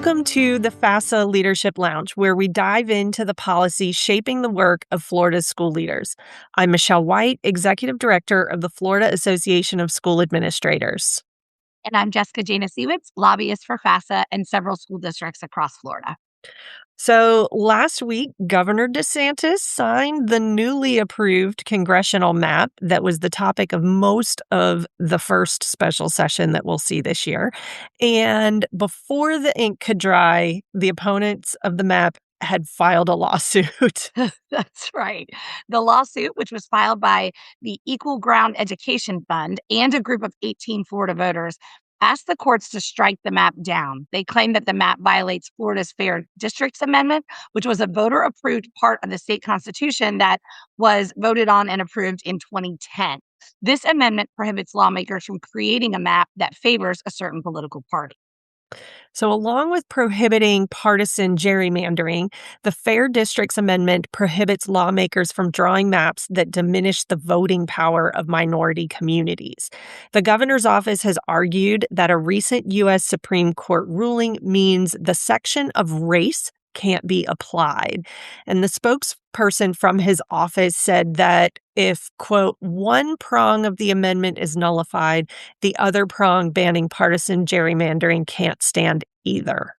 Welcome to the FAFSA Leadership Lounge, where we dive into the policy shaping the work of Florida's school leaders. I'm Michelle White, Executive Director of the Florida Association of School Administrators. And I'm Jessica Janasiewicz, lobbyist for FAFSA and several school districts across Florida. So last week, Governor DeSantis signed the newly approved congressional map that was the topic of most of the first special session that we'll see this year. And before the ink could dry, the opponents of the map had filed a lawsuit. That's right. The lawsuit, which was filed by the Equal Ground Education Fund and a group of 18 Florida voters, asked the courts to strike the map down. They claim that the map violates Florida's Fair Districts Amendment, which was a voter approved part of the state constitution that was voted on and approved in 2010. This amendment prohibits lawmakers from creating a map that favors a certain political party. So, along with prohibiting partisan gerrymandering, the Fair Districts Amendment prohibits lawmakers from drawing maps that diminish the voting power of minority communities. The governor's office has argued that a recent U.S. Supreme Court ruling means the section of race can't be applied. And the spokesperson from his office said that if, quote, one prong of the amendment is nullified, the other prong banning partisan gerrymandering can't stand either.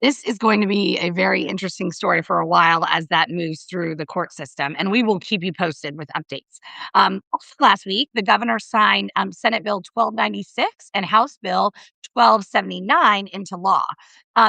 This is going to be a very interesting story for a while as that moves through the court system, and we will keep you posted with updates. Also last week, the governor signed Senate Bill 1296 and House Bill 1279 into law.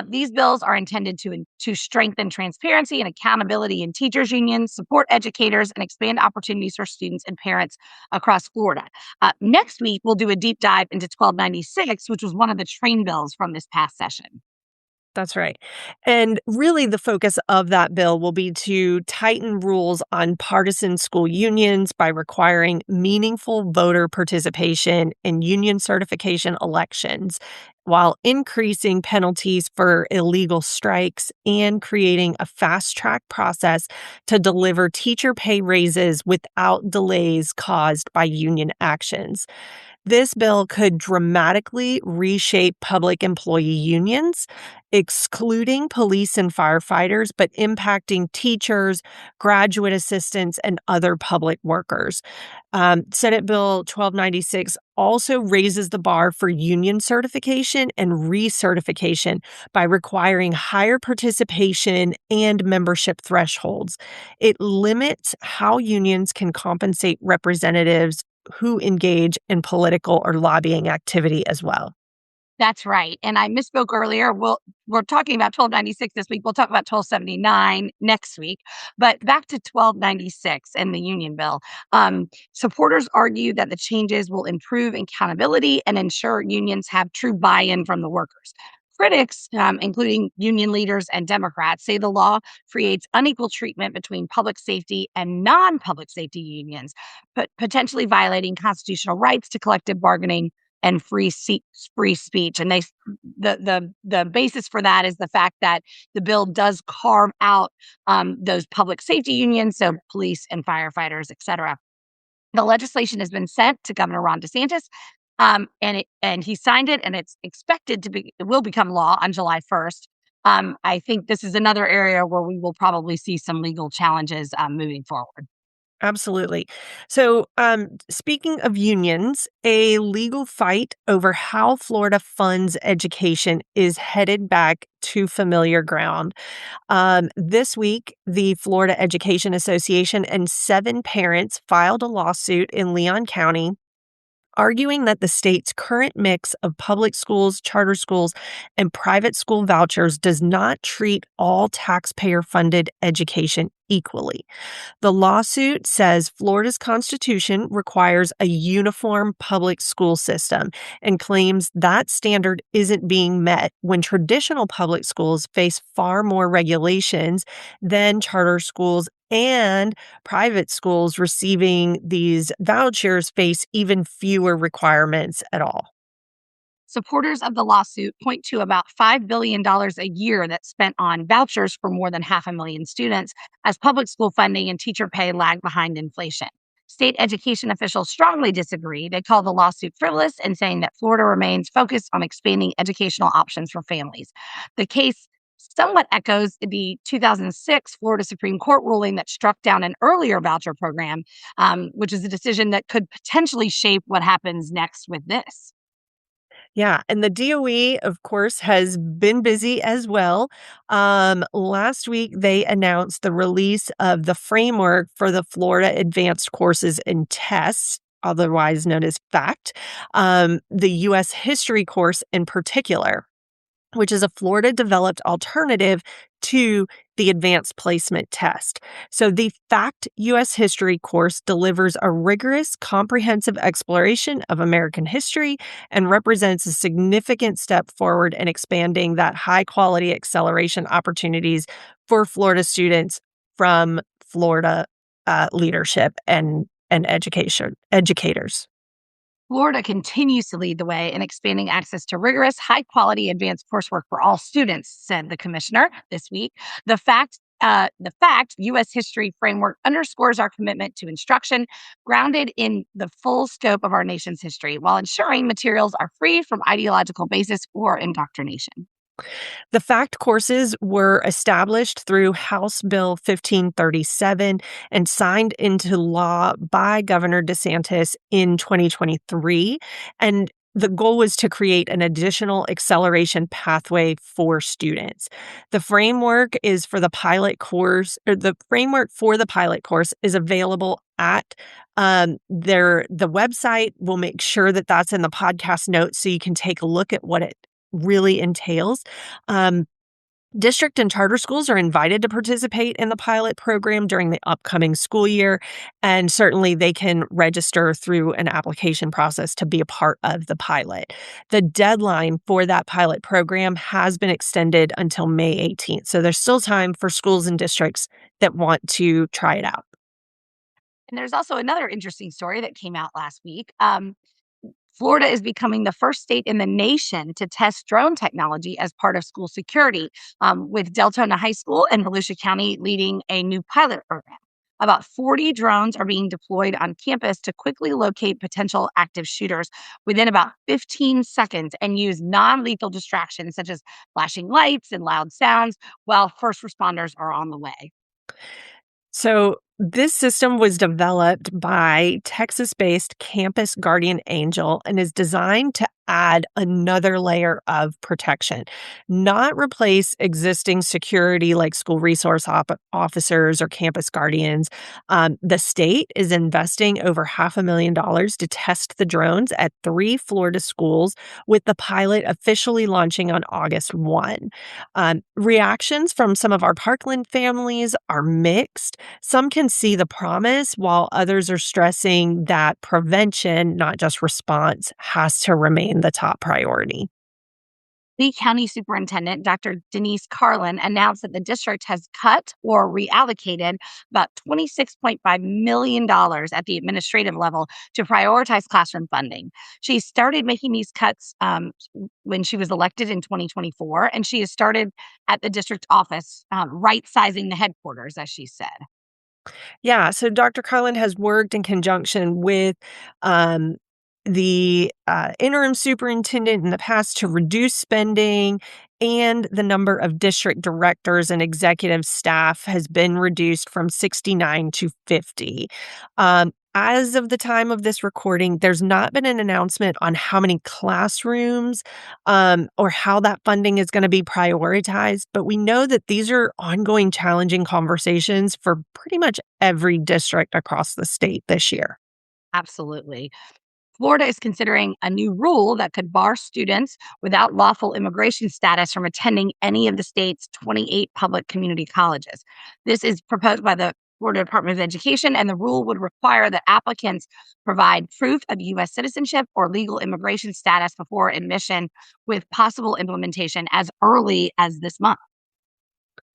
These bills are intended to strengthen transparency and accountability in teachers' unions, support educators, and expand opportunities for students and parents across Florida. Next week, we'll do a deep dive into 1296, which was one of the train bills from this past session. That's right. And really, the focus of that bill will be to tighten rules on partisan school unions by requiring meaningful voter participation in union certification elections, while increasing penalties for illegal strikes and creating a fast track process to deliver teacher pay raises without delays caused by union actions. This bill could dramatically reshape public employee unions, excluding police and firefighters, but impacting teachers, graduate assistants, and other public workers. Senate Bill 1296 also raises the bar for union certification and recertification by requiring higher participation and membership thresholds. It limits how unions can compensate representatives who engage in political or lobbying activity as well. That's right. And I misspoke earlier. We're talking about 1296 this week. We'll talk about 1279 next week. But back to 1296 and the union bill. Supporters argue that the changes will improve accountability and ensure unions have true buy-in from the workers. Critics, including union leaders and Democrats, say the law creates unequal treatment between public safety and non-public safety unions, but potentially violating constitutional rights to collective bargaining and free speech. And the basis for that is the fact that the bill does carve out those public safety unions, so police and firefighters, et cetera. The legislation has been sent to Governor Ron DeSantis, and he signed it, and it's expected it will become law on July 1st. I think this is another area where we will probably see some legal challenges moving forward. Absolutely. So, speaking of unions, a legal fight over how Florida funds education is headed back to familiar ground. This week, the Florida Education Association and 7 parents filed a lawsuit in Leon County arguing that the state's current mix of public schools, charter schools, and private school vouchers does not treat all taxpayer-funded education equally. The lawsuit says Florida's Constitution requires a uniform public school system and claims that standard isn't being met when traditional public schools face far more regulations than charter schools, and private schools receiving these vouchers face even fewer requirements at all. Supporters of the lawsuit point to about $5 billion a year that's spent on vouchers for more than 500,000 students as public school funding and teacher pay lag behind inflation. State education officials strongly disagree. They call the lawsuit frivolous and saying that Florida remains focused on expanding educational options for families. The case somewhat echoes the 2006 Florida Supreme Court ruling that struck down an earlier voucher program, which is a decision that could potentially shape what happens next with this. Yeah, and the DOE, of course, has been busy as well. Last week, they announced the release of the framework for the Florida Advanced Courses and Tests, otherwise known as FACT, the U.S. history course in particular, which is a Florida developed alternative to the advanced placement test. So the FACT US History course delivers a rigorous, comprehensive exploration of American history and represents a significant step forward in expanding that high quality acceleration opportunities for Florida students from Florida leadership and educators. Florida continues to lead the way in expanding access to rigorous, high quality advanced coursework for all students, said the commissioner this week. The fact U.S. history framework underscores our commitment to instruction grounded in the full scope of our nation's history while ensuring materials are free from ideological basis or indoctrination. The FACT courses were established through House Bill 1537 and signed into law by Governor DeSantis in 2023. And the goal was to create an additional acceleration pathway for students. The framework is for the pilot course, or the framework for the pilot course is available at the website. We'll make sure that that's in the podcast notes so you can take a look at what it really entails. Um, District and charter schools are invited to participate in the pilot program during the upcoming school year, and certainly they can register through an application process to be a part of the pilot. The deadline for that pilot program has been extended until May 18th, so there's still time for schools and districts that want to try it out. And there's also another interesting story that came out last week. Florida is becoming the first state in the nation to test drone technology as part of school security, with Deltona High School and Volusia County leading a new pilot program. About 40 drones are being deployed on campus to quickly locate potential active shooters within about 15 seconds and use non lethal distractions such as flashing lights and loud sounds while first responders are on the way. So, this system was developed by Texas based Campus Guardian Angel and is designed to add another layer of protection, not replace existing security like school resource officers or campus guardians. The state is investing over $500,000 to test the drones at 3 Florida schools, with the pilot officially launching on August 1. Reactions from some of our Parkland families are mixed. Some can see the promise, while others are stressing that prevention, not just response, has to remain the top priority. Lee County Superintendent Dr. Denise Carlin announced that the district has cut or reallocated about $26.5 million at the administrative level to prioritize classroom funding. She started making these cuts when she was elected in 2024, and she has started at the district office, right sizing the headquarters, as she said. Yeah, so Dr. Carlin has worked in conjunction with um, the interim superintendent in the past to reduce spending, and the number of district directors and executive staff has been reduced from 69 to 50. As of the time of this recording, there's not been an announcement on how many classrooms or how that funding is going to be prioritized, but we know that these are ongoing challenging conversations for pretty much every district across the state this year. Absolutely. Florida is considering a new rule that could bar students without lawful immigration status from attending any of the state's 28 public community colleges. This is proposed by the Florida Department of Education, and the rule would require that applicants provide proof of U.S. citizenship or legal immigration status before admission, with possible implementation as early as this month.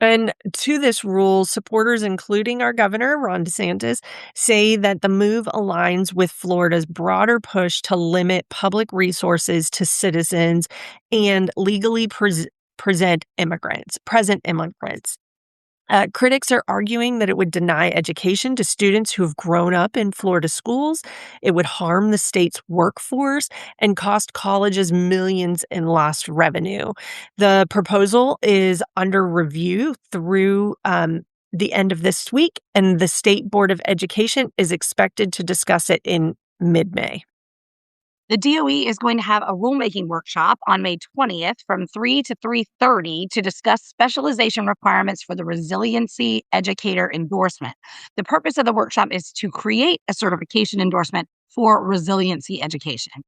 And to this rule, supporters, including our governor, Ron DeSantis, say that the move aligns with Florida's broader push to limit public resources to citizens and legally present immigrants. Critics are arguing that it would deny education to students who have grown up in Florida schools. It would harm the state's workforce and cost colleges millions in lost revenue. The proposal is under review through the end of this week, and the State Board of Education is expected to discuss it in mid May. The DOE is going to have a rulemaking workshop on May 20th from 3 to 3:30 to discuss specialization requirements for the resiliency educator endorsement. The purpose of the workshop is to create a certification endorsement for resiliency education.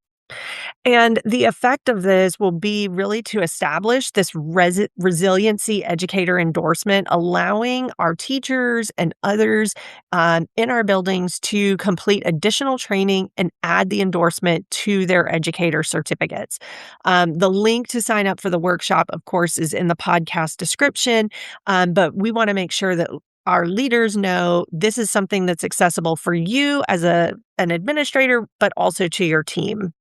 And the effect of this will be really to establish this resiliency educator endorsement, allowing our teachers and others in our buildings to complete additional training and add the endorsement to their educator certificates. The link to sign up for the workshop, of course, is in the podcast description, but we want to make sure that our leaders know this is something that's accessible for you as an administrator, but also to your team.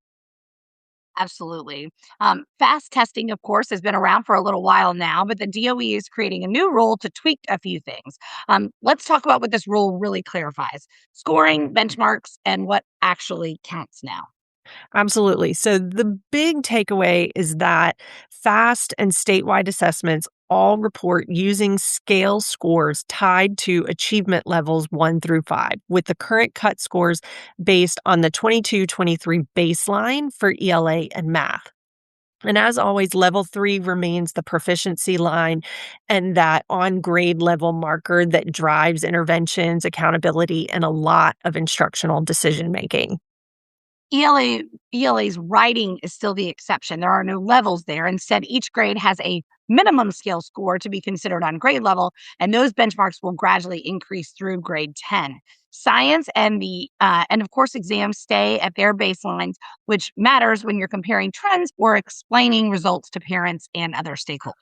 Absolutely. Fast testing, of course, has been around for a little while now, but the DOE is creating a new rule to tweak a few things. Let's talk about what this rule really clarifies: scoring, benchmarks, and what actually counts now. Absolutely. So the big takeaway is that FAST and statewide assessments all report using scale scores tied to achievement levels 1 through 5, with the current cut scores based on the 22-23 baseline for ELA and math. And as always, level 3 remains the proficiency line and that on grade level marker that drives interventions, accountability, and a lot of instructional decision making. ELA's writing is still the exception. There are no levels there. Instead, each grade has a minimum scale score to be considered on grade level, and those benchmarks will gradually increase through grade 10. Science and of course exams stay at their baselines, which matters when you're comparing trends or explaining results to parents and other stakeholders.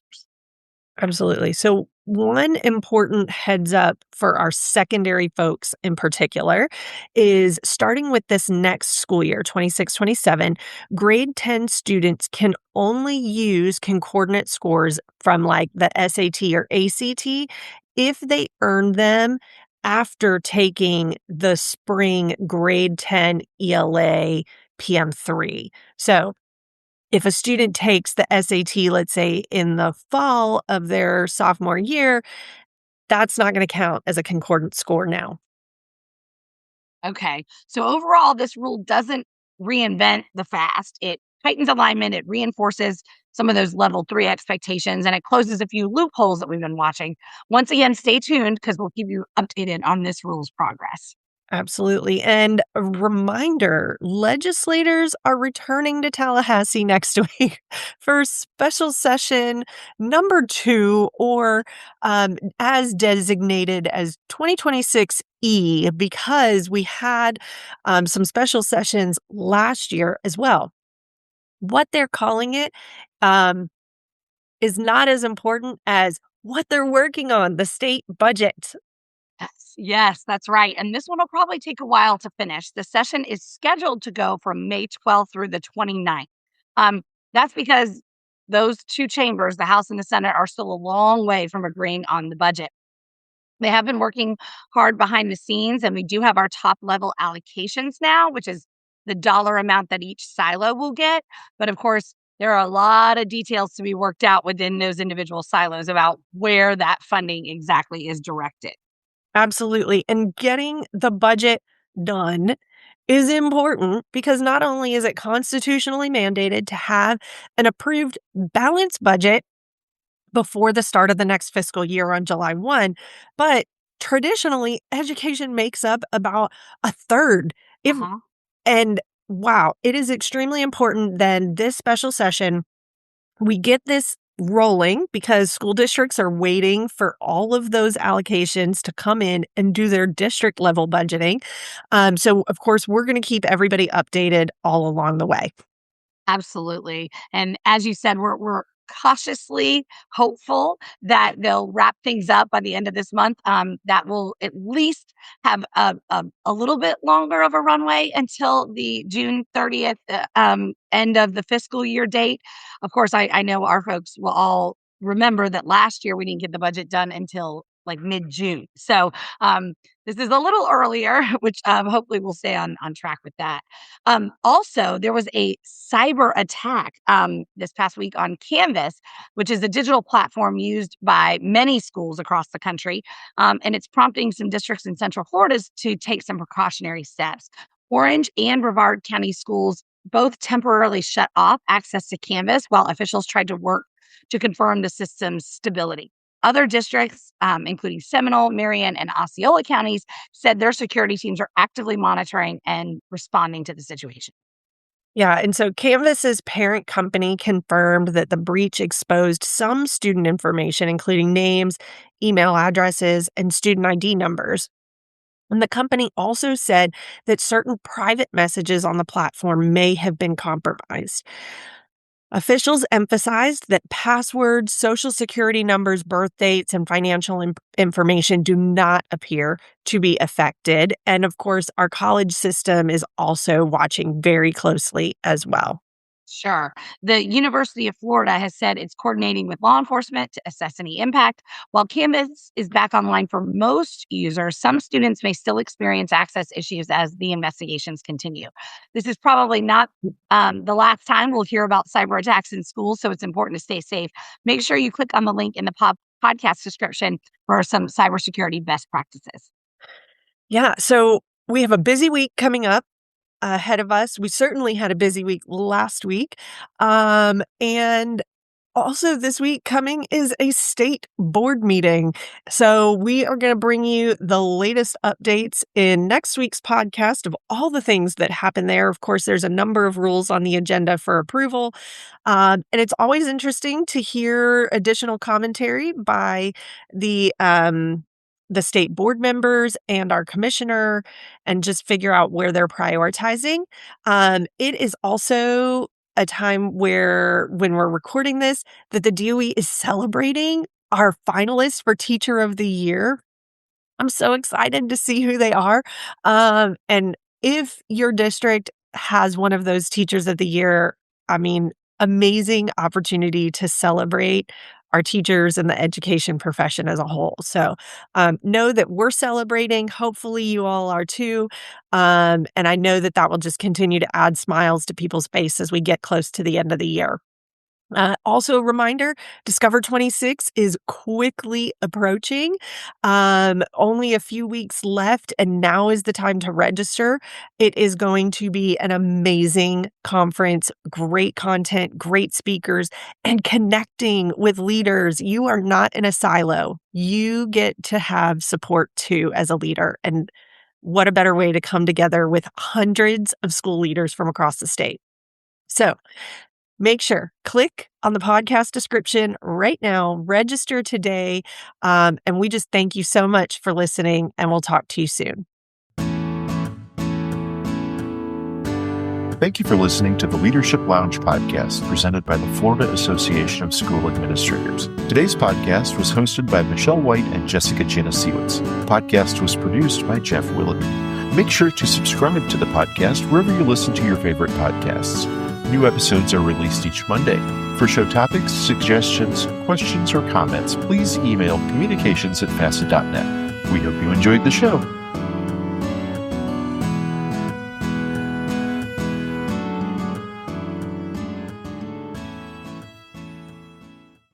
Absolutely. So, one important heads up for our secondary folks in particular is starting with this next school year, 26-27, grade 10 students can only use concordant scores from like the SAT or ACT if they earn them after taking the spring grade 10 ELA PM3. So, if a student takes the SAT, let's say in the fall of their sophomore year, that's not going to count as a concordant score now. Okay. So overall, this rule doesn't reinvent the fast. It tightens alignment, it reinforces some of those level 3 expectations, and it closes a few loopholes that we've been watching. Once again, stay tuned because we'll keep you updated on this rule's progress. Absolutely. And a reminder, legislators are returning to Tallahassee next week for special session number 2, or as designated as 2026E, because we had some special sessions last year as well. What they're calling it um, is not as important as what they're working on, the state budget. Yes, that's right. And this one will probably take a while to finish. The session is scheduled to go from May 12th through the 29th. Um, that's because those two chambers, the House and the Senate, are still a long way from agreeing on the budget. They have been working hard behind the scenes, and we do have our top level allocations now, which is the dollar amount that each silo will get. But of course, there are a lot of details to be worked out within those individual silos about where that funding exactly is directed. Absolutely. And getting the budget done is important because not only is it constitutionally mandated to have an approved balanced budget before the start of the next fiscal year on July 1, but traditionally education makes up about a third. Uh If huh. and wow, it is extremely important then this special session we get this rolling because school districts are waiting for all of those allocations to come in and do their district level budgeting. So, of course, we're going to keep everybody updated all along the way. Absolutely. And as you said, we're cautiously hopeful that they'll wrap things up by the end of this month. That will at least have a little bit longer of a runway until the June 30th end of the fiscal year date. Of course, I know our folks will all remember that last year we didn't get the budget done until like mid-June. So this is a little earlier, which hopefully we'll stay on track with that. Also, there was a cyber attack this past week on Canvas, which is a digital platform used by many schools across the country. And it's prompting some districts in Central Florida to take some precautionary steps. Orange and Brevard County schools both temporarily shut off access to Canvas while officials tried to work to confirm the system's stability. Other districts, including Seminole, Marion, and Osceola counties, said their security teams are actively monitoring and responding to the situation. Yeah, and so Canvas's parent company confirmed that the breach exposed some student information, including names, email addresses, and student ID numbers. And the company also said that certain private messages on the platform may have been compromised. Officials emphasized that passwords, social security numbers, birth dates, and financial information do not appear to be affected. And of course, our college system is also watching very closely as well. Sure. The University of Florida has said it's coordinating with law enforcement to assess any impact. While Canvas is back online for most users, some students may still experience access issues as the investigations continue. This is probably not the last time we'll hear about cyber attacks in schools, so it's important to stay safe. Make sure you click on the link in the podcast description for some cybersecurity best practices. Yeah, so we have a busy week coming up ahead of us. We certainly had a busy week last week. And also this week coming is a state board meeting. So we are going to bring you the latest updates in next week's podcast of all the things that happen there. Of course, there's a number of rules on the agenda for approval. And it's always interesting to hear additional commentary by the state board members and our commissioner and just figure out where they're prioritizing. It is also a time where, when we're recording this, that the DOE is celebrating our finalists for Teacher of the Year. I'm so excited to see who they are. And if your district has one of those Teachers of the Year, I mean, amazing opportunity to celebrate our teachers and the education profession as a whole. So know that we're celebrating. Hopefully, you all are too. And I know that that will just continue to add smiles to people's faces as we get close to the end of the year. Also, a reminder, Discover 26 is quickly approaching. Only a few weeks left, and now is the time to register. It is going to be an amazing conference, great content, great speakers, and connecting with leaders. You are not in a silo. You get to have support too as a leader. And what a better way to come together with hundreds of school leaders from across the state. So, make sure, click on the podcast description right now, register today, and we just thank you so much for listening, and we'll talk to you soon. Thank you for listening to the Leadership Lounge podcast presented by the Florida Association of School Administrators. Today's podcast was hosted by Michelle White and Jessica Janasiewicz. The podcast was produced by Jeff Willigan. Make sure to subscribe to the podcast wherever you listen to your favorite podcasts. New episodes are released each Monday. For show topics, suggestions, questions, or comments, please email communications@facet.net. We hope you enjoyed the show.